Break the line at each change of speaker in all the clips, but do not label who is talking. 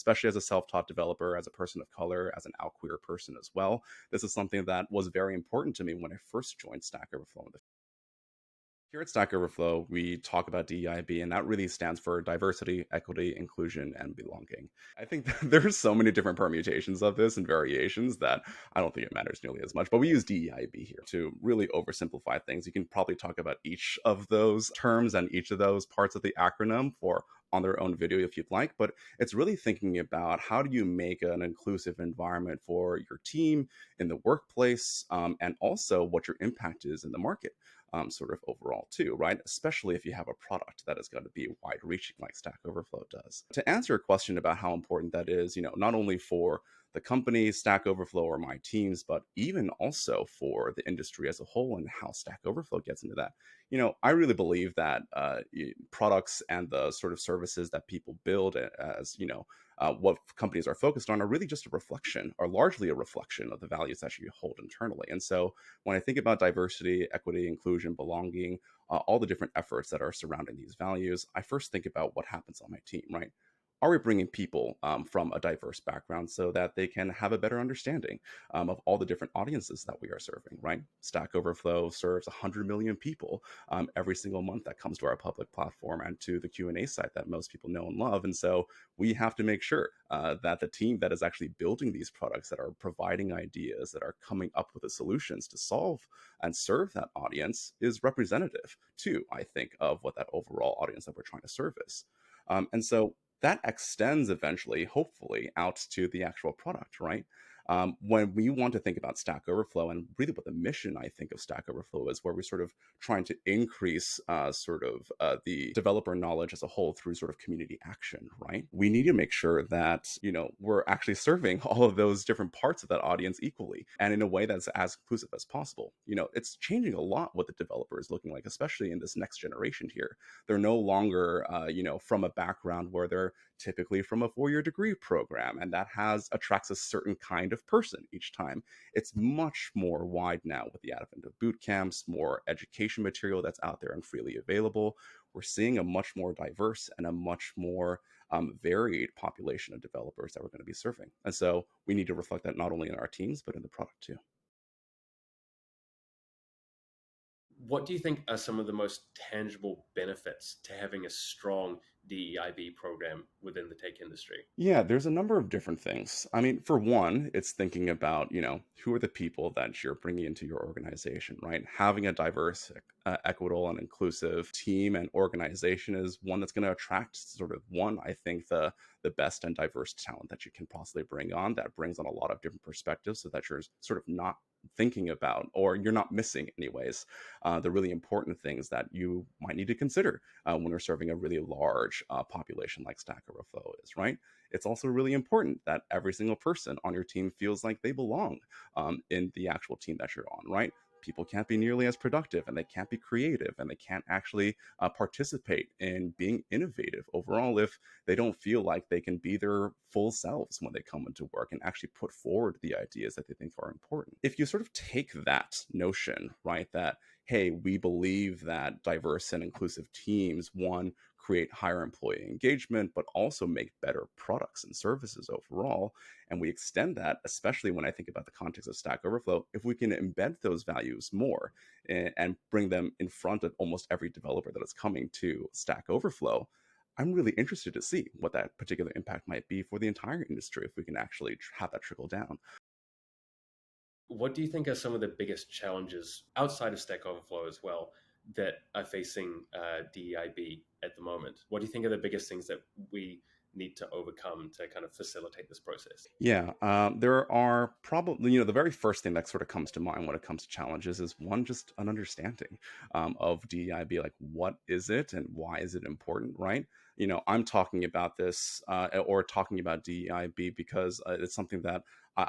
especially as a self-taught developer, as a person of color, as an out queer person as well. This is something that was very important to me when I first joined Stack Overflow. Here at Stack Overflow, we talk about DEIB, and that really stands for diversity, equity, inclusion, and belonging. I think that there's so many different permutations of this and variations that I don't think it matters nearly as much, but we use DEIB here to really oversimplify things. You can probably talk about each of those terms and each of those parts of the acronym for on their own video if you'd like, but it's really thinking about how do you make an inclusive environment for your team in the workplace, and also what your impact is in the market, sort of overall too, right? Especially if you have a product that is going to be wide reaching like Stack Overflow does. To answer a question about how important that is, not only for the company, Stack Overflow, or my teams, but even also for the industry as a whole and how Stack Overflow gets into that. I really believe that products and the sort of services that people build as, what companies are focused on are really just a reflection, or largely a reflection of the values that you hold internally. And so when I think about diversity, equity, inclusion, belonging, all the different efforts that are surrounding these values, I first think about what happens on my team, right? Are we bringing people from a diverse background so that they can have a better understanding of all the different audiences that we are serving, right? Stack Overflow serves 100 million people every single month that comes to our public platform and to the Q&A site that most people know and love. And so we have to make sure that the team that is actually building these products, that are providing ideas, that are coming up with the solutions to solve and serve that audience, is representative too, I think, of what that overall audience that we're trying to service. And so that extends eventually, hopefully, out to the actual product, right? When we want to think about Stack Overflow, and really what the mission, I think, of Stack Overflow is, where we're sort of trying to increase the developer knowledge as a whole through sort of community action, right? We need to make sure that, we're actually serving all of those different parts of that audience equally and in a way that's as inclusive as possible. It's changing a lot what the developer is looking like, especially in this next generation here. They're no longer, from a background where they're typically from a 4-year degree program, and that attracts a certain kind of person each time. It's much more wide now with the advent of boot camps, more education material that's out there and freely available. We're seeing a much more diverse and a much more varied population of developers that we're going to be serving. And so we need to reflect that not only in our teams, but in the product too.
What do you think are some of the most tangible benefits to having a strong DEIB program within the tech industry?
Yeah, there's a number of different things. I mean, for one, it's thinking about, who are the people that you're bringing into your organization, right? Having a diverse, equitable, and inclusive team and organization is one that's going to attract sort of one, I think, the best and diverse talent that you can possibly bring on, that brings on a lot of different perspectives so that you're sort of not thinking about, or you're not missing anyways, the really important things that you might need to consider when you're serving a really large population like Stack Overflow is, right? It's also really important that every single person on your team feels like they belong in the actual team that you're on, right? People can't be nearly as productive, and they can't be creative, and they can't actually participate in being innovative overall if they don't feel like they can be their full selves when they come into work and actually put forward the ideas that they think are important. If you sort of take that notion, right, that, hey, we believe that diverse and inclusive teams, one, create higher employee engagement, but also make better products and services overall. And we extend that, especially when I think about the context of Stack Overflow, if we can embed those values more and bring them in front of almost every developer that is coming to Stack Overflow, I'm really interested to see what that particular impact might be for the entire industry if we can actually have that trickle down.
What do you think are some of the biggest challenges outside of Stack Overflow as well that are facing DEIB at the moment? What do you think are the biggest things that we need to overcome to kind of facilitate this process?
Yeah, there are probably, the very first thing that sort of comes to mind when it comes to challenges is one, just an understanding of DEIB, like what is it and why is it important, right? I'm talking about this or talking about DEIB because it's something that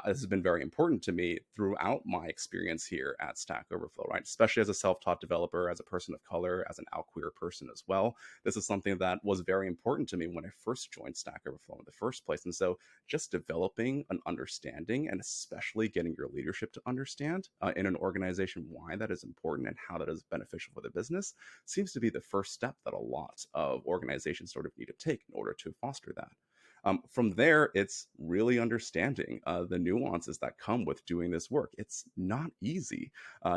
has been very important to me throughout my experience here at Stack Overflow, right? Especially as a self-taught developer, as a person of color, as an out queer person as well. This is something that was very important to me when I first joined Stack Overflow in the first place. And so just developing an understanding, and especially getting your leadership to understand in an organization why that is important and how that is beneficial for the business, seems to be the first step that a lot of organizations sort of need to take in order to foster that. From there, it's really understanding the nuances that come with doing this work. It's not easy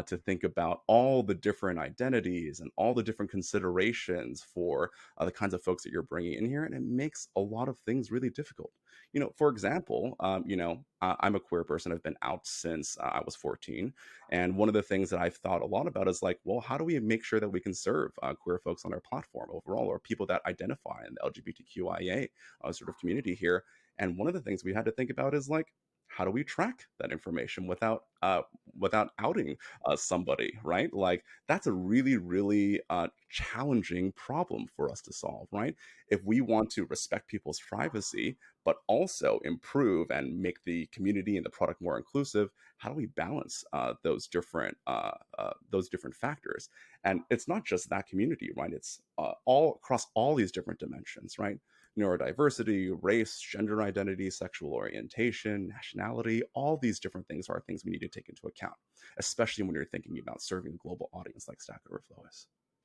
to think about all the different identities and all the different considerations for the kinds of folks that you're bringing in here, and it makes a lot of things really difficult. For example, I'm a queer person. I've been out since I was 14, and one of the things that I've thought a lot about is like, well, how do we make sure that we can serve queer folks on our platform overall, or people that identify in the LGBTQIA sort of community here? And one of the things we had to think about is like, how do we track that information without outing somebody, right? Like that's a really, really challenging problem for us to solve, right? If we want to respect people's privacy, but also improve and make the community and the product more inclusive, how do we balance those different factors? And it's not just that community, right? It's all across all these different dimensions, right? Neurodiversity, race, gender identity, sexual orientation, nationality, all these different things are things we need to take into account, especially when you're thinking about serving a global audience like Stack Overflow is.